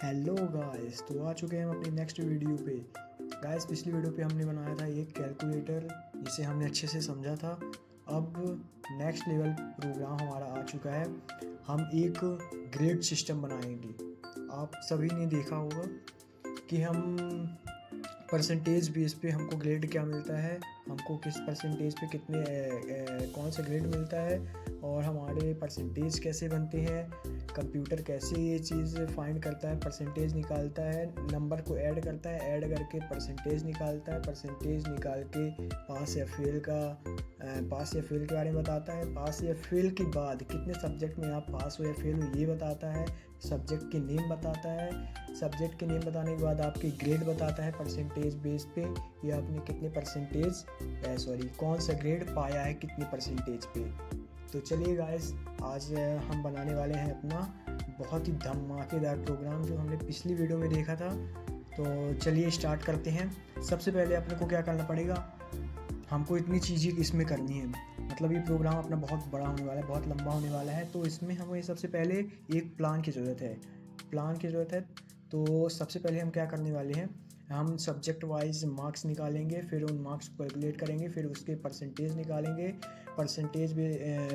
Hello guys, तो आ चुके हैं हम अपनी नेक्स्ट वीडियो पे। गाइस, पिछली वीडियो पे हमने बनाया था एक कैलकुलेटर जिसे हमने अच्छे से समझा था। अब नेक्स्ट लेवल प्रोग्राम हमारा आ चुका है। हम एक ग्रेड सिस्टम बनाएंगे। आप सभी ने देखा होगा कि हम परसेंटेज बेस पे हमको ग्रेड क्या मिलता है, हमको किस परसेंटेज पे कितने कौन सा ग्रेड मिलता है और हमारे परसेंटेज कैसे बनते हैं, कंप्यूटर कैसे ये चीज़ फाइंड करता है, परसेंटेज निकालता है, नंबर को ऐड करता है, ऐड करके परसेंटेज निकालता है, परसेंटेज निकाल के पास या फेल के बारे में बताता है, पास या फेल के बाद कितने सब्जेक्ट में आप पास हो या फेल हो ये बताता है, सब्जेक्ट के नेम बताता है, सब्जेक्ट के नेम बताने के बाद आपकी ग्रेड बताता है परसेंटेज बेस पे, या आपने कितने परसेंटेज कौन सा ग्रेड पाया है कितने परसेंटेज पे। तो चलिए गाइस, आज हम बनाने वाले हैं अपना बहुत ही धमाकेदार प्रोग्राम जो हमने पिछली वीडियो में देखा था। तो चलिए स्टार्ट करते हैं। सबसे पहले अपने को क्या करना पड़ेगा, हमको इतनी चीज़ें इसमें करनी है। मतलब ये प्रोग्राम अपना बहुत बड़ा होने वाला है, बहुत लंबा होने वाला है, तो इसमें हमें सबसे पहले एक प्लान की ज़रूरत है। तो सबसे पहले हम क्या करने वाले हैं, हम सब्जेक्ट वाइज मार्क्स निकालेंगे, फिर उन मार्क्स को कैलकुलेट करेंगे, फिर उसके परसेंटेज निकालेंगे।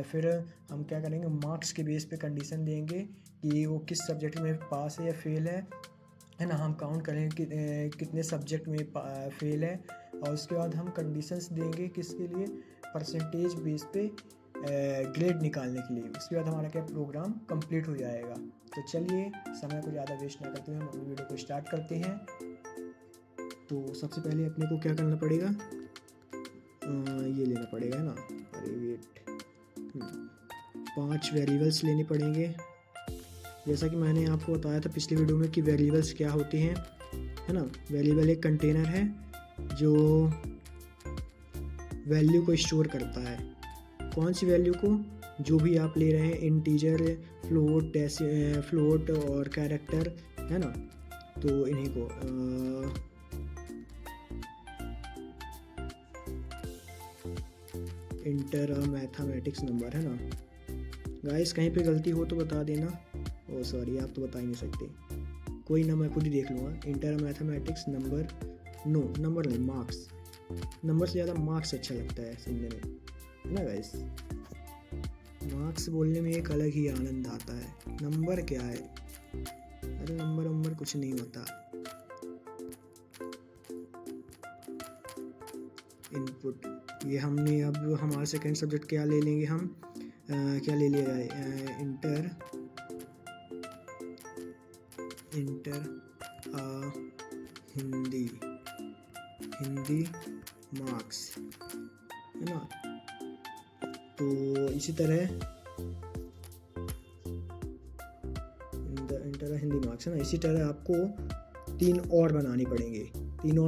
फिर हम क्या करेंगे, मार्क्स के बेस पे कंडीशन देंगे कि वो किस सब्जेक्ट में पास है या फेल है ना। हम काउंट करेंगे कि कितने सब्जेक्ट में फेल है, और उसके बाद हम कंडीशंस देंगे किसके लिए, परसेंटेज बेस पे ग्रेड निकालने के लिए। उसके बाद हमारा क्या प्रोग्राम कंप्लीट हो जाएगा। तो चलिए समय को ज़्यादा वेस्ट ना करते हुए हम अपनी वीडियो को स्टार्ट करते हैं। तो सबसे पहले अपने को क्या करना पड़ेगा, ये लेना पड़ेगा ना, अरे वेट, 5 वेरिएबल्स लेने पड़ेंगे। जैसा कि मैंने आपको बताया था पिछली वीडियो में कि वेरिएबल्स क्या होते हैं, है ना। वेरिएबल एक कंटेनर है जो वैल्यू को स्टोर करता है। कौन सी वैल्यू को, जो भी आप ले रहे हैं, इंटीजर, फ्लोट और कैरेक्टर, है ना। तो इन्हीं को इंटर मैथमेटिक्स नंबर, है ना। गाइस, कहीं पे गलती हो तो बता देना। ओ सॉरी, आप तो बता ही नहीं सकते, कोई ना, मैं खुद ही देख लूँगा। Inter mathematics number, no number नहीं, मार्क्स। नंबर से ज़्यादा मार्क्स अच्छा लगता है सुनने में, है ना गाइस। मार्क्स बोलने में एक अलग ही आनंद आता है। नंबर क्या है, अरे नंबर कुछ नहीं होता। इनपुट, ये हमने अब हमारा सेकंड सब्जेक्ट क्या ले लेंगे हम, क्या ले लिया है, इंटर हिंदी मार्क्स, है ना। तो इसी तरह इंटर हिंदी मार्क्स, है ना। इसी तरह आपको 3 और बनाने पड़ेंगे, 3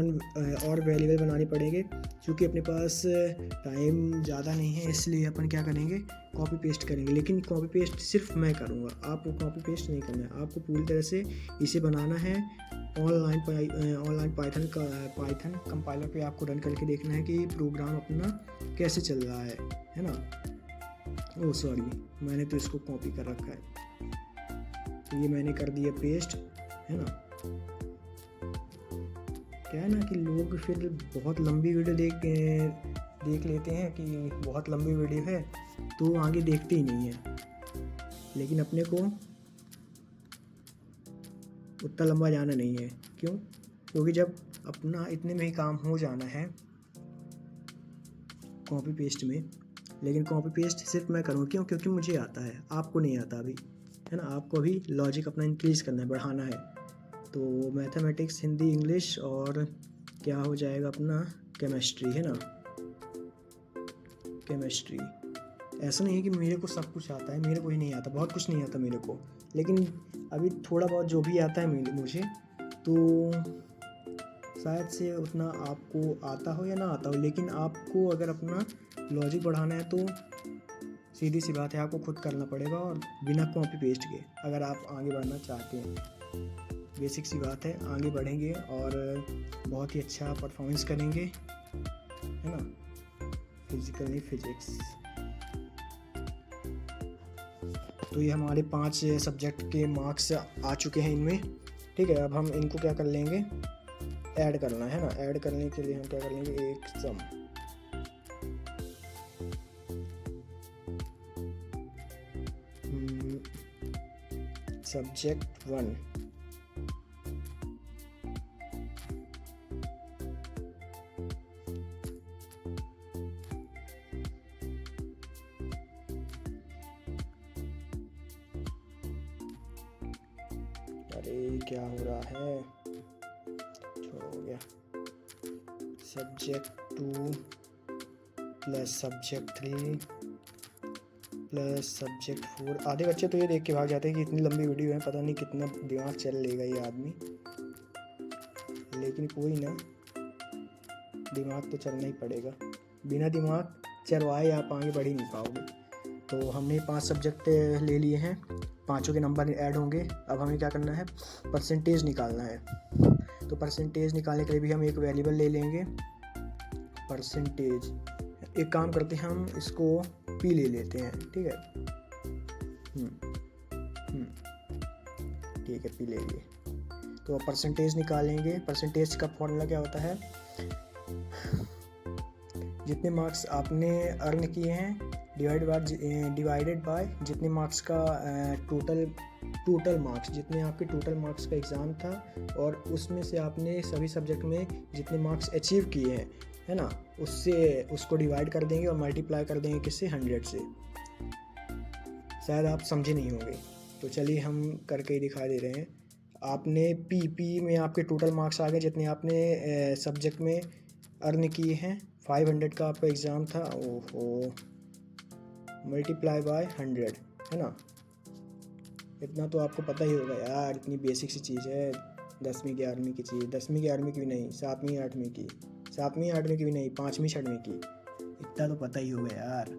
और वेरिएबल बनाने पड़ेंगे। क्योंकि अपने पास टाइम ज़्यादा नहीं है, इसलिए अपन क्या करेंगे, कॉपी पेस्ट करेंगे। लेकिन कॉपी पेस्ट सिर्फ मैं करूँगा, आपको कॉपी पेस्ट नहीं करना है। आपको पूरी तरह से इसे बनाना है। ऑनलाइन पाइथन कंपाइलर पे आपको रन करके देखना है कि प्रोग्राम अपना कैसे चल रहा है ना। ओह सॉरी, मैंने तो इसको कॉपी कर रखा है, तो ये मैंने कर दिया पेस्ट, है ना। क्या है ना कि लोग फिर बहुत लंबी वीडियो देख लेते हैं कि बहुत लंबी वीडियो है, तो आगे देखते ही नहीं है। लेकिन अपने को उतना लंबा जाना नहीं है। क्यों? क्योंकि जब अपना इतने में ही काम हो जाना है कॉपी पेस्ट में। लेकिन कॉपी पेस्ट सिर्फ मैं करूँ, क्यों? क्योंकि मुझे आता है, आपको नहीं आता अभी, है ना। आपको अभी लॉजिक अपना इंक्रीज़ करना है, बढ़ाना है। तो मैथमेटिक्स, हिंदी, इंग्लिश और क्या हो जाएगा अपना केमिस्ट्री, है ना। केमिस्ट्री, ऐसा नहीं है कि मेरे को सब कुछ आता है, मेरे को ही नहीं आता, बहुत कुछ नहीं आता मेरे को। लेकिन अभी थोड़ा बहुत जो भी आता है मुझे, तो शायद से उतना आपको आता हो या ना आता हो। लेकिन आपको अगर अपना लॉजिक बढ़ाना है तो सीधी सी बात है, आपको खुद करना पड़ेगा, और बिना कॉपी पेस्ट के, अगर आप आगे बढ़ना चाहते हैं। बेसिक सी बात है, आगे बढ़ेंगे और बहुत ही अच्छा परफॉर्मेंस करेंगे, है ना। फिजिक्स, तो ये हमारे 5 सब्जेक्ट के मार्क्स आ चुके हैं इनमें, ठीक है, अब हम इनको क्या कर लेंगे, ऐड करना है ना। ऐड करने के लिए हम क्या कर लेंगे, एक सम subject1 अरे क्या हो रहा है, छोड़ो हो गया, subject2 plus subject3 plus subject4। आधे बच्चे तो ये देख के भाग जाते हैं कि इतनी लंबी वीडियो है, पता नहीं कितना दिमाग चल लेगा ये आदमी, लेकिन कोई ना, दिमाग तो चलना ही पड़ेगा, बिना दिमाग चलवाए आप आगे बढ़ ही नहीं पाओगे। तो हमने 5 सब्जेक्ट ले लिए हैं, पाँचों के नंबर ऐड होंगे। अब हमें क्या करना है, परसेंटेज निकालना है। तो परसेंटेज निकालने के लिए भी हम एक वेरिएबल ले लेंगे, परसेंटेज। एक काम करते हैं, हम इसको पी ले लेते हैं, ठीक है। ठीक है, पी ले लिए। तो परसेंटेज निकालेंगे। परसेंटेज का फॉर्मूला क्या होता है, जितने मार्क्स आपने अर्न किए हैं डिवाइडेड बाय जितने मार्क्स का टोटल मार्क्स, जितने आपके टोटल मार्क्स का एग्ज़ाम था, और उसमें से आपने सभी सब्जेक्ट में जितने मार्क्स अचीव किए हैं, है ना, उससे उसको डिवाइड कर देंगे और मल्टीप्लाई कर देंगे किससे, 100 से। शायद आप समझे नहीं होंगे, तो चलिए हम करके ही दिखा दे रहे हैं। आपने पी में आपके टोटल मार्क्स आ गए, जितने आपने सब्जेक्ट में अर्न किए हैं। 500 का आपका एग्ज़ाम था, ओहो, मल्टीप्लाई बाय 100, है ना। इतना तो आपको पता ही होगा यार, इतनी बेसिक सी चीज़ है, 10वीं 11वीं की चीज़, 10वीं 11वीं की भी नहीं, 7वीं 8वीं की, 7वीं 8वीं की भी नहीं, 5वीं 6वीं की, इतना तो पता ही होगा यार।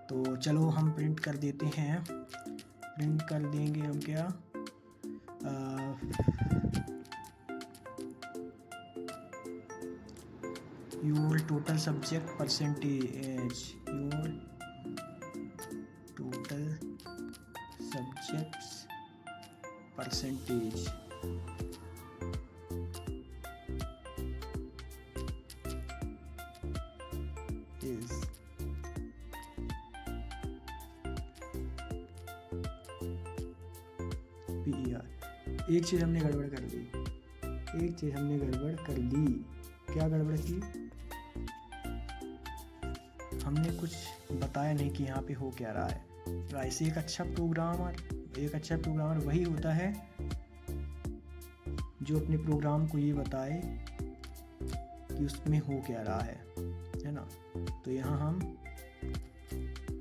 तो चलो हम प्रिंट कर देते हैं, प्रिंट कर देंगे हम क्या, your total subject percentage, your total subjects percentage. Is PER। एक चीज़ हमने गड़बड़ कर दी, क्या गड़बड़ की, हमने कुछ बताया नहीं कि यहाँ पे हो क्या रहा है। तो ऐसे एक अच्छा प्रोग्रामर वही होता है जो अपने प्रोग्राम को ये बताए कि उसमें हो क्या रहा है ना। तो यहाँ हम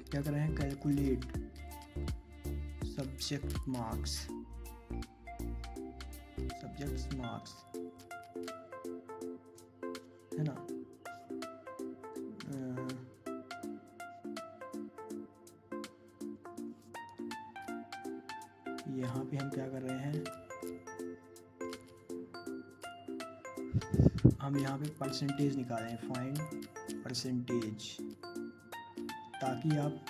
क्या कर रहे हैं, कैलकुलेट सब्जेक्ट मार्क्स, है ना। यहाँ पे हम क्या कर रहे हैं, हम यहाँ पे परसेंटेज निकालें, फाइंड परसेंटेज, ताकि आप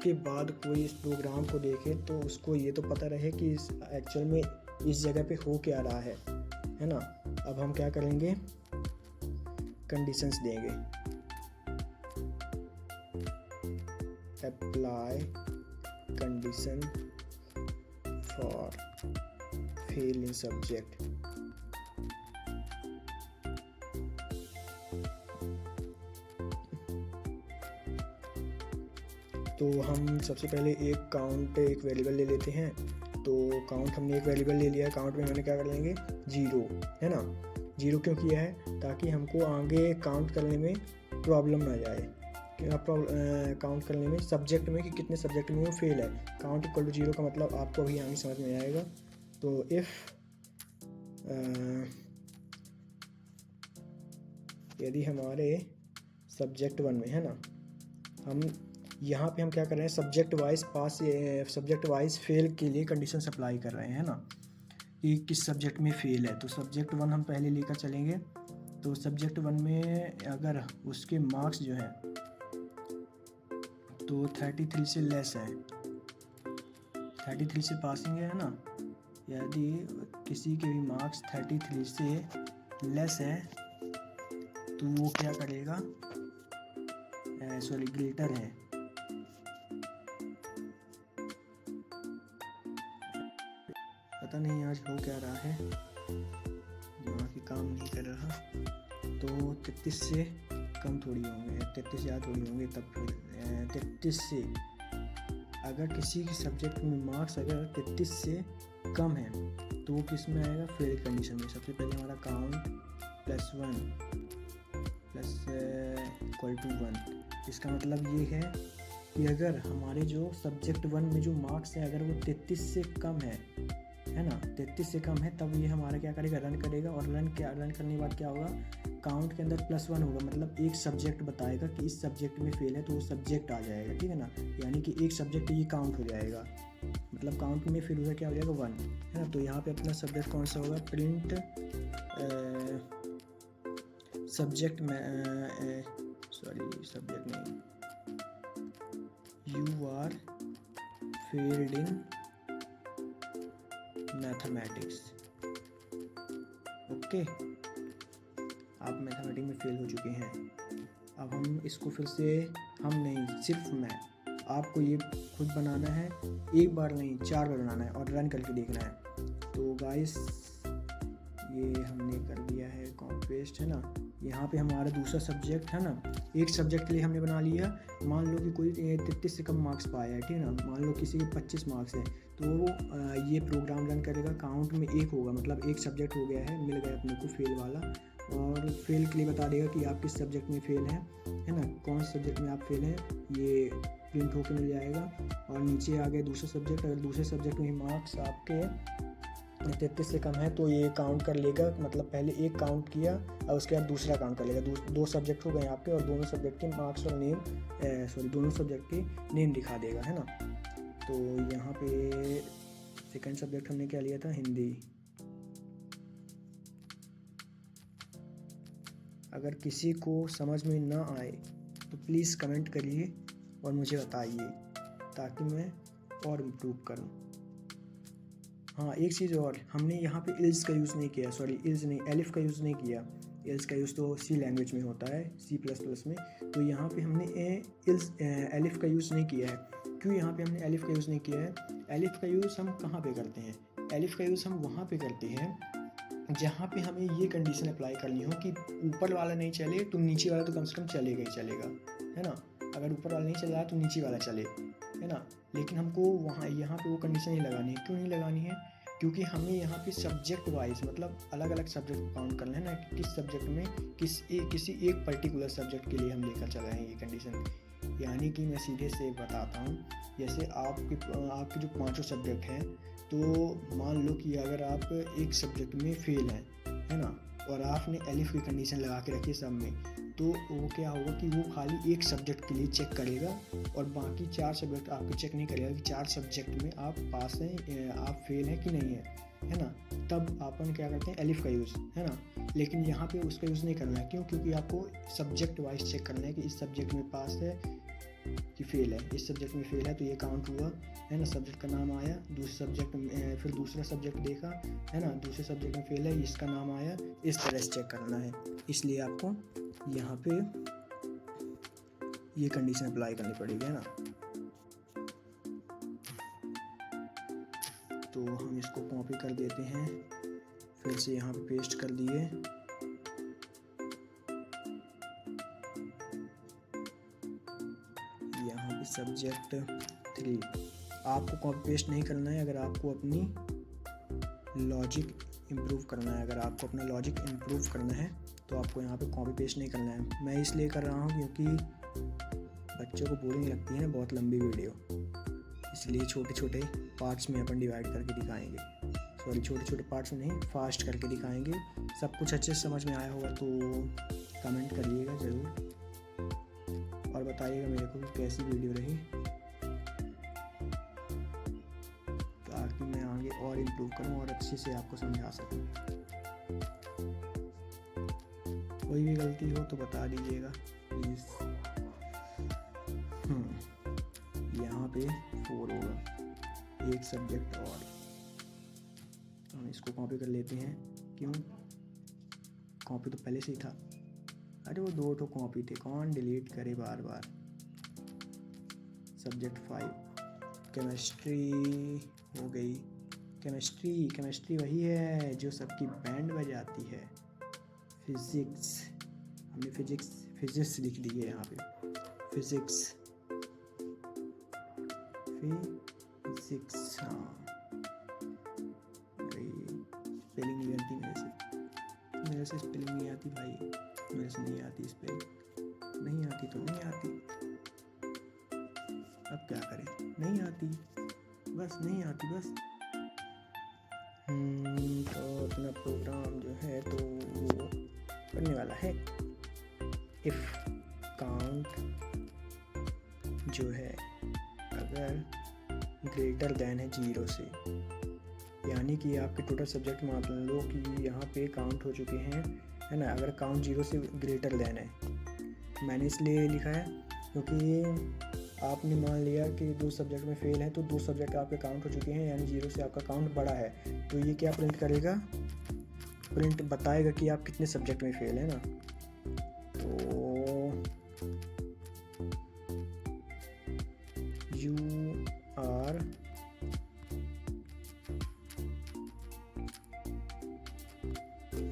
के बाद कोई इस प्रोग्राम को देखे तो उसको ये तो पता रहे कि इस एक्चुअल में इस जगह पे हो क्या रहा है ना। अब हम क्या करेंगे, कंडीशंस देंगे, apply condition for fail in subject. तो हम सबसे पहले एक वेरिएबल ले लेते हैं। तो काउंट हमने एक वेरिएबल ले लिया है, काउंट में हमने क्या कर लेंगे, 0, है ना। 0 क्यों किया है, ताकि हमको आगे काउंट करने में प्रॉब्लम ना जाए, कि आप काउंट करने में सब्जेक्ट में कि कितने सब्जेक्ट में वो फेल है। काउंट इक्वल टू 0 का मतलब आपको अभी आगे समझ में आएगा। तो इफ़ यदि हमारे सब्जेक्ट 1 में, है ना, हम यहाँ पे हम क्या कर रहे हैं, सब्जेक्ट वाइज फेल के लिए कंडीशन अप्लाई कर रहे हैं ना, कि किस सब्जेक्ट में फेल है। तो सब्जेक्ट 1 हम पहले लेकर चलेंगे। तो सब्जेक्ट 1 में अगर उसके मार्क्स जो हैं तो 33 से लेस है, 33 से पासिंग है ना, यदि किसी के भी मार्क्स 33 से लेस है तो वो क्या करेगा, सॉरी ग्रेटर है, पता नहीं आज हो क्या रहा है, दिमाग की काम नहीं कर रहा। तो 33 से कम थोड़ी होंगे, 33 ज़्यादा थोड़ी होंगे, तब फिर 33 से अगर किसी के सब्जेक्ट में मार्क्स अगर 33 से कम है तो वो किस में आएगा, फेल कंडीशन में। सबसे पहले हमारा काउंट +1 प्लस इक्वल टू 1। इसका मतलब ये है कि अगर हमारे जो सब्जेक्ट 1 में जो मार्क्स है अगर वो 33 से कम है ना, 33 से कम है, तब ये हमारा क्या करेगा, रन करेगा। और रन करने के बाद क्या होगा, काउंट के अंदर +1 होगा, मतलब एक सब्जेक्ट बताएगा कि इस सब्जेक्ट में फेल है तो वो सब्जेक्ट आ जाएगा, ठीक है ना। यानी कि एक सब्जेक्ट ये काउंट हो जाएगा, मतलब काउंट में फिर उधर क्या हो जाएगा 1, है ना। तो यहाँ पे अपना सब्जेक्ट कौन सा होगा, प्रिंट सब्जेक्ट में सब्जेक्ट नहीं, you are failed in mathematics. Okay, आप मैथमेटिक्स में फेल हो चुके हैं। अब हम इसको फिर से, हम नहीं, सिर्फ मैं, आपको ये खुद बनाना है, एक बार नहीं 4 बार बनाना है और रन करके देखना है। तो गाइस ये हमने कर दिया है कॉपी पेस्ट, है ना। यहाँ पे हमारा दूसरा सब्जेक्ट है ना, एक सब्जेक्ट के लिए हमने बना लिया। मान लो कि कोई 33 से कम मार्क्स पाया है, ठीक है ना, मान लो किसी के 25 मार्क्स है, तो वो ये प्रोग्राम रन करेगा, काउंट में 1 होगा, मतलब एक सब्जेक्ट हो गया है, मिल गया अपने को फेल वाला। और फेल के लिए बता देगा कि आप किस सब्जेक्ट में फेल हैं, है ना, कौन से सब्जेक्ट में आप फेल हैं, ये प्रिंट होकर मिल जाएगा। और नीचे आ गया दूसरा सब्जेक्ट, अगर दूसरे सब्जेक्ट में मार्क्स आपके 33 से कम है तो ये काउंट कर लेगा, मतलब पहले एक काउंट किया और उसके बाद दूसरा काउंट कर लेगा। दो सब्जेक्ट हो गए आपके और दोनों सब्जेक्ट के मार्क्स और नेम, दोनों सब्जेक्ट के नेम दिखा देगा, है ना। तो यहाँ पे सेकंड सब्जेक्ट हमने क्या लिया था, हिंदी। अगर किसी को समझ में ना आए तो प्लीज़ कमेंट करिए और मुझे बताइए ताकि मैं और इम्प्रूव करूँ। हाँ, एक चीज़ और, हमने यहाँ पे इल्स का यूज़ नहीं किया, इल्स नहीं, एलिफ का यूज़ नहीं किया। इल्स का यूज़ तो सी लैंग्वेज में होता है, C++ में। तो यहाँ पे हमने एलिफ का यूज़ नहीं किया है। क्यों यहाँ पे हमने एलिफ का यूज़ नहीं किया है? एलिफ का यूज़ हम कहाँ पे करते हैं? एलिफ का यूज़ हम वहाँ पे करते हैं जहाँ पे हमें ये कंडीशन अप्लाई करनी हो कि ऊपर वाला नहीं चले तो नीचे वाला तो कम से कम चलेगा ही चलेगा, है ना। अगर ऊपर वाला नहीं चल रहा तो नीचे वाला चले, है ना। लेकिन हमको यहाँ पे वो कंडीशन नहीं लगानी है। क्यों नहीं लगानी है? क्योंकि हमें यहाँ पे सब्जेक्ट वाइज, मतलब अलग अलग सब्जेक्ट को काउंट करना है ना, किस सब्जेक्ट में किसी एक पर्टिकुलर सब्जेक्ट के लिए हम लेकर चल रहे हैं ये कंडीशन। यानी कि मैं सीधे से बताता हूँ, जैसे आपके जो 5 सब्जेक्ट हैं, तो मान लो कि अगर आप एक सब्जेक्ट में फेल हैं, है ना, और आपने एलिफ की कंडीशन लगा के रखी सब में, तो वो क्या होगा कि वो खाली एक सब्जेक्ट के लिए चेक करेगा और बाकी 4 सब्जेक्ट आपके चेक नहीं करेगा कि 4 सब्जेक्ट में आप पास हैं, आप फेल हैं कि नहीं है ना। तब अपन क्या करते हैं, एलिफ का यूज़, है ना। लेकिन यहाँ पे उसका यूज़ नहीं करना है। क्यों? क्योंकि आपको सब्जेक्ट वाइज चेक करना है कि इस सब्जेक्ट में पास है कि फेल है। इस सब्जेक्ट में फेल है तो ये काउंट हुआ, है ना, सब्जेक्ट का नाम आया। दूसरे सब्जेक्ट में फिर दूसरा सब्जेक्ट देखा, है ना, दूसरे सब्जेक्ट में फेल है, इसका नाम आया। इस तरह से चेक करना है। इसलिए आपको यहाँ पे ये कंडीशन अप्लाई करनी पड़ेगी, है ना। तो हम इसको कॉपी कर देते हैं, फिर से यहाँ पे पेस्ट कर दिए। यहाँ पे सब्जेक्ट 3 आपको कॉपी पेस्ट नहीं करना है। अगर आपको अपनी लॉजिक इम्प्रूव करना है, अगर आपको अपना लॉजिक इम्प्रूव करना है तो आपको यहाँ पे कॉपी पेस्ट नहीं करना है। मैं इसलिए कर रहा हूँ क्योंकि बच्चों को बोरिंग लगती है बहुत लंबी वीडियो, इसलिए छोटे छोटे पार्ट्स में अपन डिवाइड करके दिखाएंगे। छोटे छोटे पार्ट्स में नहीं, फास्ट करके दिखाएंगे। सब कुछ अच्छे से समझ में आया होगा तो कमेंट करिएगा ज़रूर और बताइएगा मेरे को कैसी वीडियो रही, ताकि मैं आगे और इम्प्रूव करूं और अच्छे से आपको समझा सकूं। कोई भी गलती हो तो बता दीजिएगा प्लीज़। यहाँ पे 4 होगा, एक सब्जेक्ट और। इसको कॉपी कर लेते हैं। क्यों, कॉपी तो पहले से ही था। अरे वो 2 तो कॉपी थे, कौन डिलीट करे बार बार। सब्जेक्ट 5 केमिस्ट्री हो गई। केमिस्ट्री वही है जो सबकी बैंड बजाती है। फिजिक्स, हमने फिजिक्स लिख दी है यहाँ पे। फिजिक्स, हाँ भाई, स्पेलिंग नहीं आती मेरे से स्पेलिंग नहीं आती भाई, मेरे से नहीं आती स्पेलिंग, नहीं आती तो नहीं आती, अब क्या करें, नहीं आती बस, नहीं आती बस। तो अपना प्रोग्राम जो है तो वो करने वाला है। इफ काउंट जो है अगर ग्रेटर देन है 0 से, यानी कि आपके टोटल सब्जेक्ट मान लो कि यहाँ पे काउंट हो चुके हैं, है ना। अगर काउंट 0 से ग्रेटर देन है, मैंने इसलिए लिखा है क्योंकि आपने मान लिया कि 2 सब्जेक्ट में फेल है, तो 2 सब्जेक्ट आपके काउंट हो चुके हैं, यानी 0 से आपका काउंट बड़ा है। तो ये क्या प्रिंट करेगा, प्रिंट बताएगा कि आप कितने सब्जेक्ट में फेल है ना। तो यू आर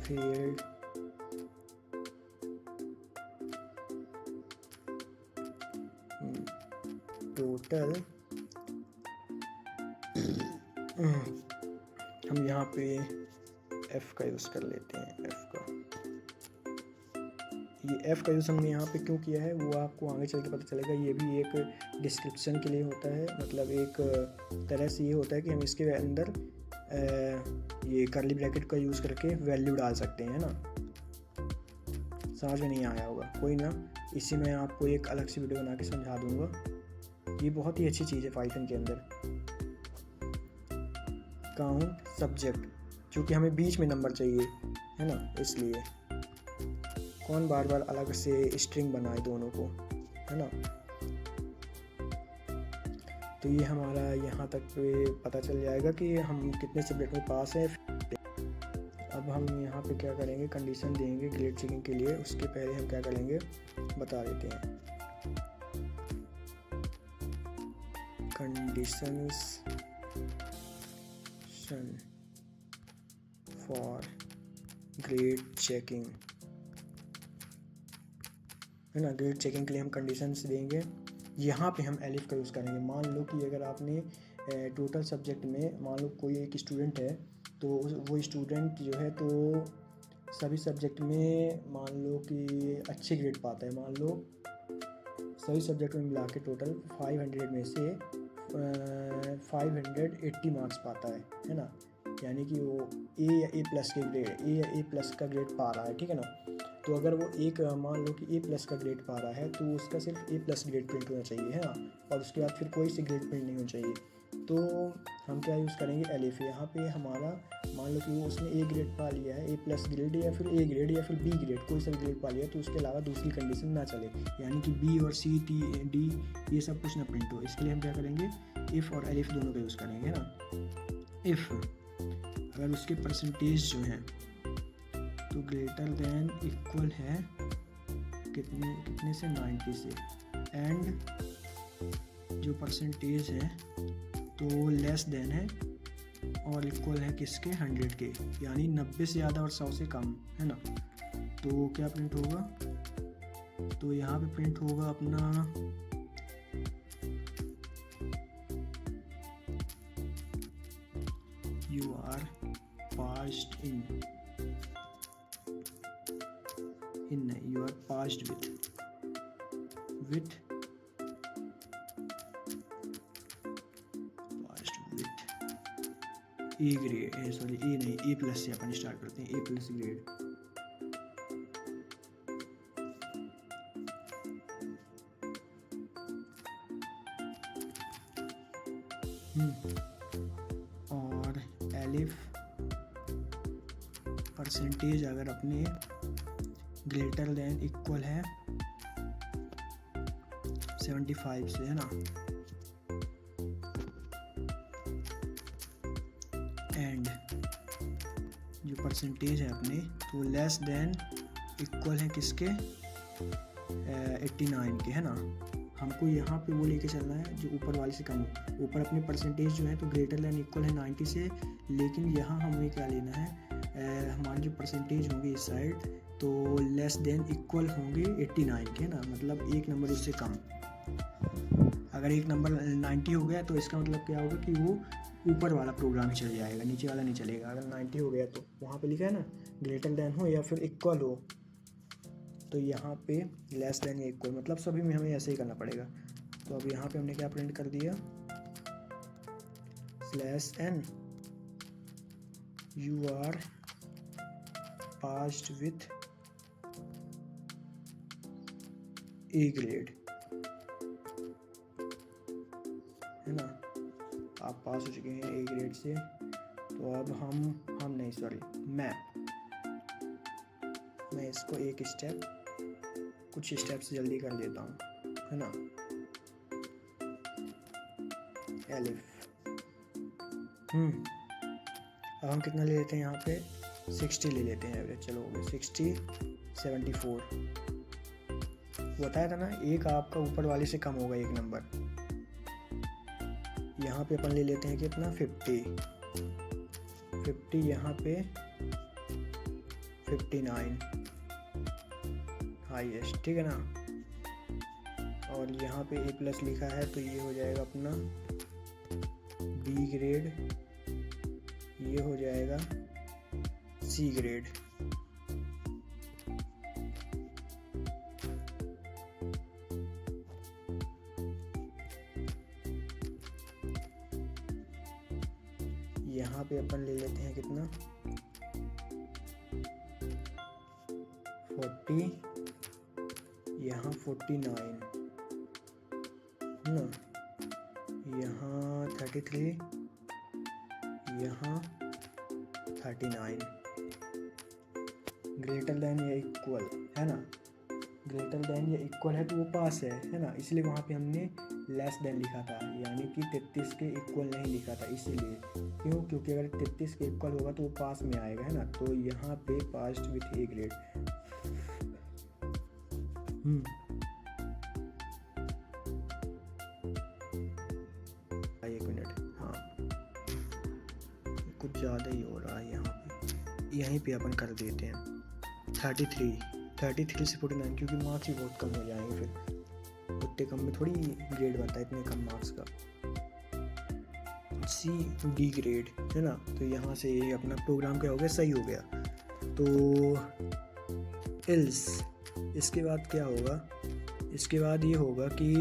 फेल्ड टोटल, हम यहाँ पे F का यूज़ कर लेते हैं। F का, ये F का यूज़ हमने यहाँ पे क्यों किया है वो आपको आगे चल के पता चलेगा। ये भी एक डिस्क्रिप्शन के लिए होता है, मतलब एक तरह से ये होता है कि हम इसके अंदर ये कर्ली ब्रैकेट का यूज़ करके वैल्यू डाल सकते हैं ना। समझ में नहीं आया होगा, कोई ना, इसी में आपको एक अलग से वीडियो बना के समझा दूंगा। ये बहुत ही अच्छी चीज़ है पाइथन के अंदर। काउंट सब्जेक्ट, क्योंकि हमें बीच में नंबर चाहिए है ना, इसलिए कौन बार बार अलग से स्ट्रिंग बनाए दोनों को, है ना। तो ये हमारा यहाँ तक पता चल जाएगा कि हम कितने सब्जेक्ट में पास हैं। अब हम यहाँ पे क्या करेंगे, कंडीशन देंगे ग्रेड चेकिंग के लिए। उसके पहले हम क्या करेंगे बता देते हैं। कंडीशंस फॉर ग्रेड चेकिंग, है ना। ग्रेड चेकिंग के लिए हम कंडीशंस देंगे। यहाँ पे हम एलिफ का यूज़ करेंगे। मान लो कि अगर आपने टोटल सब्जेक्ट में, मान लो कोई एक स्टूडेंट है, तो वो स्टूडेंट जो है तो सभी सब्जेक्ट में मान लो कि अच्छे ग्रेड पाता है। मान लो सभी सब्जेक्ट में मिला के टोटल 500 में से 580 मार्क्स पाता है ना। यानी कि वो ए या ए प्लस के ग्रेड, ए या ए प्लस का ग्रेड पा रहा है, ठीक है ना। तो अगर वो एक मान लो कि ए प्लस का ग्रेड पा रहा है तो उसका सिर्फ ए प्लस ग्रेड प्रिंट होना चाहिए, है ना। और उसके बाद फिर कोई से ग्रेड प्रिंट नहीं होना चाहिए। तो हम क्या यूज़ करेंगे, एलिफ। यहाँ पे हमारा मान लो कि वो उसने ए ग्रेड पा लिया है, ए प्लस ग्रेड या फिर ए ग्रेड या फिर बी ग्रेड, कोई सा ग्रेड पा लिया, तो उसके अलावा दूसरी कंडीशन ना चले, यानी कि बी और सी टी डी ये सब कुछ ना प्रिंट हो। इसके लिए हम क्या करेंगे, इफ़ और एलिफ दोनों का यूज़ करेंगे ना। इफ़ अगर उसके परसेंटेज जो हैं तो ग्रेटर देन इक्वल है कितने से, 90 से, एंड जो परसेंटेज है तो लेस देन है और इक्वल है किसके, 100 के, यानी 90 से ज़्यादा और 100 से कम, है ना। तो क्या प्रिंट होगा, तो यहाँ पे प्रिंट होगा अपना यू आर पास्ड इन नहीं, you are passed with A grade, sorry A नहीं, ए प्लस से अपन स्टार्ट करते हैं, ए प्लस ग्रेड। और एलिफ परसेंटेज अगर अपने ग्रेटर देन इक्वल है 75 से, है ना, एंड परसेंटेज है अपने, तो लेस देन इक्वल है किसके, 89 के, है ना। हमको यहाँ पे वो लेके चलना है जो ऊपर वाले से कम हो। ऊपर अपने परसेंटेज जो है तो ग्रेटर देन इक्वल है 90 से, लेकिन यहाँ हमें क्या लेना है, हमारे जो परसेंटेज होंगे इस साइड तो लेस देन इक्वल होंगे 89 के, है ना, मतलब एक नंबर उससे कम। अगर एक नंबर 90 हो गया तो इसका मतलब क्या होगा कि वो ऊपर वाला प्रोग्राम ही चल जाएगा, नीचे वाला नहीं चलेगा। अगर 90 हो गया तो वहाँ पे लिखा है ना ग्रेटर देन हो या फिर इक्वल हो, तो यहाँ पे लेस देन या इक्वल, मतलब सभी में हमें ऐसे ही करना पड़ेगा। तो अब यहाँ पे हमने क्या प्रिंट कर दिया, /n you are passed with A grade, है ना, आप पास हो चुके हैं A ग्रेड से। तो अब हम नहीं, सॉरी, मैं इसको एक स्टेप, कुछ स्टेप्स जल्दी कर देता हूँ, है ना। एलिफ, अब हम कितना ले लेते हैं यहाँ पे, 60 ले लेते हैं एवरेज। चलो 60 74 बताया था ना, एक आपका ऊपर वाले से कम होगा एक नंबर। यहाँ पे अपन ले लेते हैं कितना, 50, यहाँ पे 59 हाईएस्ट, ठीक है ना। और यहाँ पे A+ लिखा है तो ये हो जाएगा अपना B ग्रेड, ये हो जाएगा C ग्रेड। यहाँ पे अपन ले लेते हैं कितना, 40, यहाँ 49 ना, यहाँ 33, यहाँ 39। ग्रेटर देन या इक्वल, है ना, ग्रेटर देन या इक्वल है तो वो पास है ना, इसलिए वहाँ पे हमने लेस देन लिखा था, यानी कि 33 के इक्वल नहीं लिखा था। इसीलिए क्यों, क्योंकि अगर 33 के इक्वल होगा तो वो पास में आएगा, है ना। तो यहाँ पे पास्ड विथ A ग्रेड। एक मिनट, हाँ कुछ ज़्यादा ही हो रहा है यहाँ पे, यहीं पे अपन कर देते हैं 33 से 49, क्योंकि मार्क्स ही बहुत कम हो जाएंगे फिर, उतने कम में थोड़ी ग्रेड बनता है इतने कम मार्क्स का। C D ग्रेड, है ना। तो यहाँ से ये अपना प्रोग्राम क्या हो गया, सही हो गया। तो एल्स, इसके बाद क्या होगा, इसके बाद ये होगा कि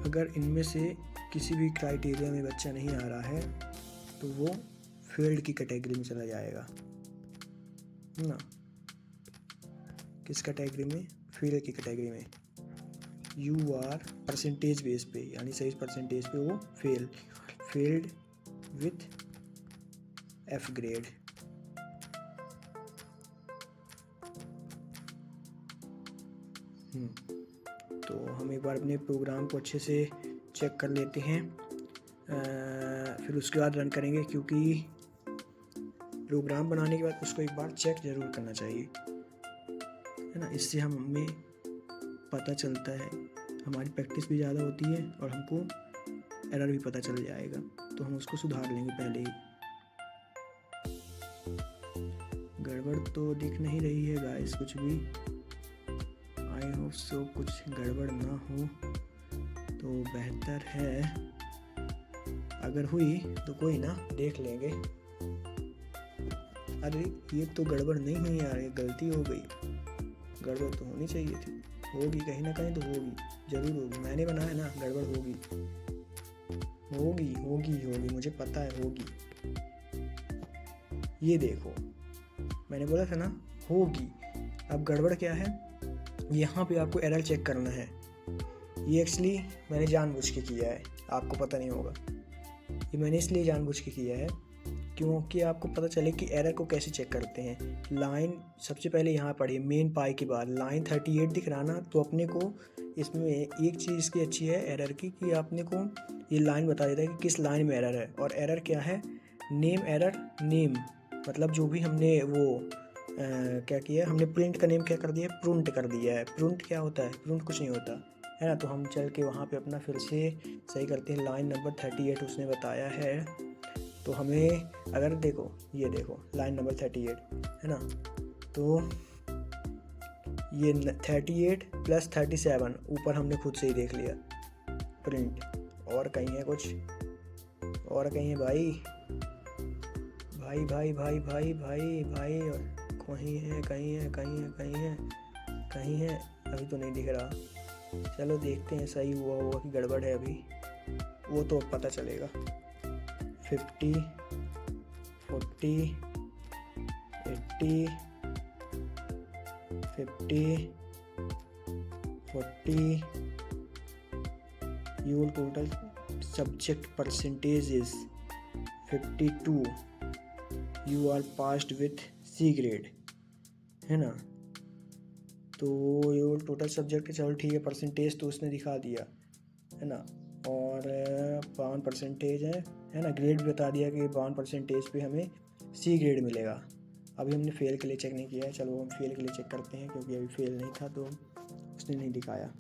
अगर इनमें से किसी भी क्राइटेरिया में बच्चा नहीं आ रहा है तो वो फेल्ड की कैटेगरी में चला जाएगा, है ना। किस कैटेगरी में, फेल की कैटेगरी में। यू आर परसेंटेज बेस पे, यानी सही परसेंटेज पे वो फेल्ड विथ F ग्रेड। तो हम एक बार अपने प्रोग्राम को अच्छे से चेक कर लेते हैं, फिर उसके बाद रन करेंगे, क्योंकि प्रोग्राम बनाने के बाद उसको एक बार चेक ज़रूर करना चाहिए, है ना। इससे हमें पता चलता है, हमारी प्रैक्टिस भी ज़्यादा होती है और हमको एरर भी पता चल जाएगा, तो हम उसको सुधार लेंगे पहले ही। गड़बड़ तो दिख नहीं रही है गाइस कुछ भी, आई होप सो कुछ गड़बड़ ना हो तो बेहतर है। अगर हुई तो कोई ना, देख लेंगे। अरे ये तो गड़बड़ नहीं हुई यार, ये गलती हो गई, गड़बड़ तो होनी चाहिए थी, होगी कहीं ना कहीं तो होगी, जरूर होगी, मैंने बनाया ना, गड़बड़ होगी, मुझे पता है होगी। ये देखो मैंने बोला था ना होगी। अब गड़बड़ क्या है, यहाँ पे आपको एरर चेक करना है। ये एक्चुअली मैंने जानबूझ के किया है, आपको पता नहीं होगा, ये मैंने इसलिए जानबूझ के किया है क्योंकि आपको पता चले कि एरर को कैसे चेक करते हैं। लाइन सबसे पहले यहाँ पढ़िए, मेन पाई के बाद लाइन 38 दिख रहा ना, तो अपने को इसमें एक चीज़ इसकी अच्छी है एरर की कि आपने को ये लाइन बता देता है कि किस लाइन में एरर है। और एरर क्या है, नेम एरर, नेम मतलब जो भी हमने वो क्या किया, हमने प्रिंट का नेम क्या कर दिया, प्रुंट कर दिया है। प्रुंट क्या होता है, प्रुंट कुछ नहीं होता है ना। तो हम चल के वहाँ पे अपना फिर से सही करते हैं। लाइन नंबर 38 उसने बताया है, तो हमें अगर देखो, ये देखो लाइन नंबर 38 है ना, तो ये 38 + 37 ऊपर हमने खुद से ही देख लिया प्रिंट। और कहीं है कुछ, और कहीं है भाई, भाई भाई भाई भाई भाई भाई, कहीं है कहीं है कहीं है कहीं है कहीं है, अभी तो नहीं दिख रहा। चलो देखते हैं सही हुआ कि गड़बड़ है, अभी वो तो पता चलेगा। 50, 40, 80, 50, 40, your total subject percentage is 52, you are passed with C grade, है ना। तो योर टोटल सब्जेक्ट, चलो ठीक है, परसेंटेज तो उसने दिखा दिया है ना, और 52% है ना। ग्रेड भी बता दिया कि 52% पे हमें C ग्रेड मिलेगा। अभी हमने फेल के लिए चेक नहीं किया है, चलो हम फेल के लिए चेक करते हैं, क्योंकि अभी फेल नहीं था तो उसने नहीं दिखाया।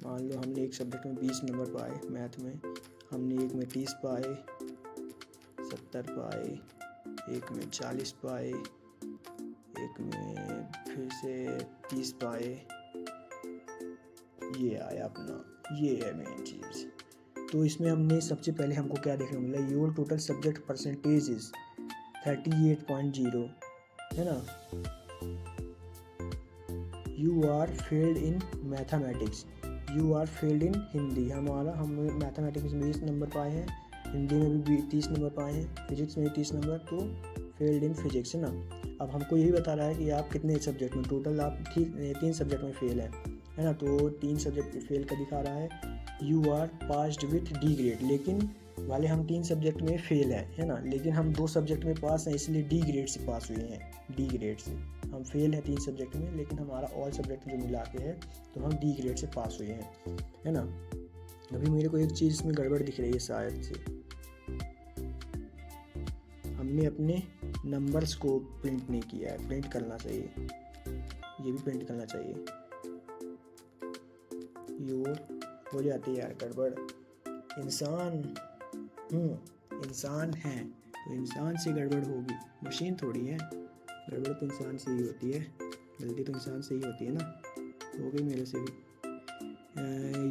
मान लो हमने एक सब्जेक्ट में 20 नंबर पाए, मैथ में हमने एक में 30 पाए, 70 पाए, एक में 40 पाए, एक में फिर से 30 पाए, ये आया अपना, ये है मेन चीज़। तो इसमें हमने सबसे पहले हमको क्या देखने मिला, your total subject percentage is 38.0 है ना। You are failed in mathematics, you are failed in Hindi, हमने मैथमेटिक्स में 20 नंबर पाए हैं, हिंदी में भी 30 नंबर पाए हैं, फिजिक्स में भी 30 नंबर, तो फेल्ड इन फिजिक्स है ना। अब हमको यही बता रहा है कि आप कितने सब्जेक्ट में, टोटल आप 3 सब्जेक्ट में फेल हैं है ना। तो 3 सब्जेक्ट फेल का दिखा रहा है। You are passed with D grade, लेकिन वाले हम 3 सब्जेक्ट में फेल है ना, लेकिन हम 2 सब्जेक्ट में पास हैं, इसलिए डी ग्रेड से पास हुए हैं। डी ग्रेड से हम फेल हैं 3 सब्जेक्ट में, लेकिन हमारा ऑल सब्जेक्ट जो मिला के है तो हम डी ग्रेड से पास हुए हैं है ना। अभी मेरे को एक चीज़ इसमें गड़बड़ दिख रही है शायद से, हमने अपने नंबर्स को प्रिंट नहीं किया है, प्रिंट करना चाहिए, ये भी प्रिंट करना चाहिए। योर हो जाती है यार गड़बड़, इंसान है तो इंसान से गड़बड़ होगी, मशीन थोड़ी है। गड़बड़ तो इंसान से ही होती है, गलती तो इंसान से ही होती है ना। हो गई मेरे से भी।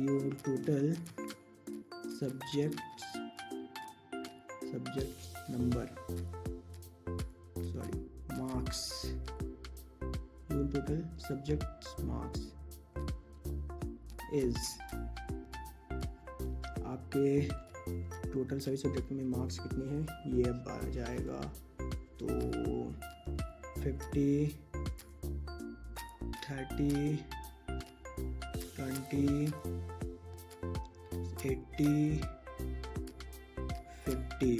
Your total subject number, sorry marks, your total subject marks is, आपके टोटल सभी सब्जेक्ट में मार्क्स कितने हैं ये अब आ जाएगा। तो 50, 30, 20, 80, 50,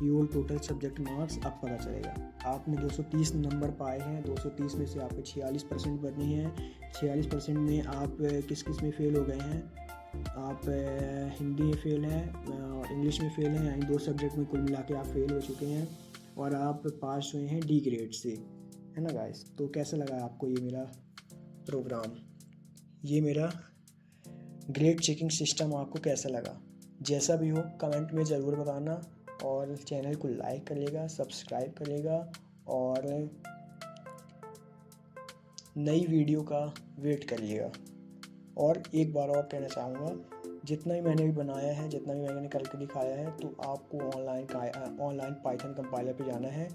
योर टोटल सब्जेक्ट मार्क्स अब पता चलेगा। आपने 230 नंबर पाए हैं, 230 में से आपके 46% बने हैं। 46% में आप किस किस में फेल हो गए हैं, आप हिंदी में फेल हैं, इंग्लिश में फेल हैं, यानी 2 सब्जेक्ट में कुल मिला के आप फेल हो चुके हैं, और आप पास हुए हैं डी ग्रेड से, है ना गाइस। तो कैसा लगा आपको ये मेरा प्रोग्राम, ये मेरा ग्रेड चेकिंग सिस्टम आपको कैसा लगा? जैसा भी हो कमेंट में ज़रूर बताना, और चैनल को लाइक करिएगा, सब्सक्राइब करिएगा, और नई वीडियो का वेट करिएगा। और एक बार और कहना चाहूँगा, जितना भी मैंने भी बनाया है, जितना भी मैंने करके दिखाया है, तो आपको ऑनलाइन पाइथन कंपाइलर पे जाना है,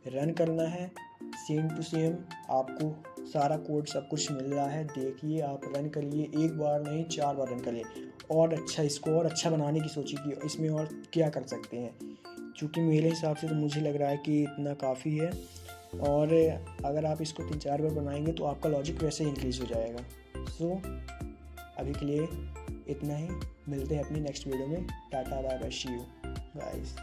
रन करना है, सेम टू सेम आपको सारा कोड सब कुछ मिल रहा है। देखिए, आप रन करिए, एक बार नहीं 4 बार रन करिए, और अच्छा इसको और अच्छा बनाने की सोचिए कि इसमें और क्या कर सकते हैं। क्योंकि मेरे हिसाब से तो मुझे लग रहा है कि इतना काफ़ी है, और अगर आप इसको 3-4 बार बनाएंगे तो आपका लॉजिक वैसे ही इंक्रीज़ हो जाएगा। सो अभी के लिए इतना ही, मिलते हैं अपनी नेक्स्ट वीडियो में। Tata bye bye, see you guys.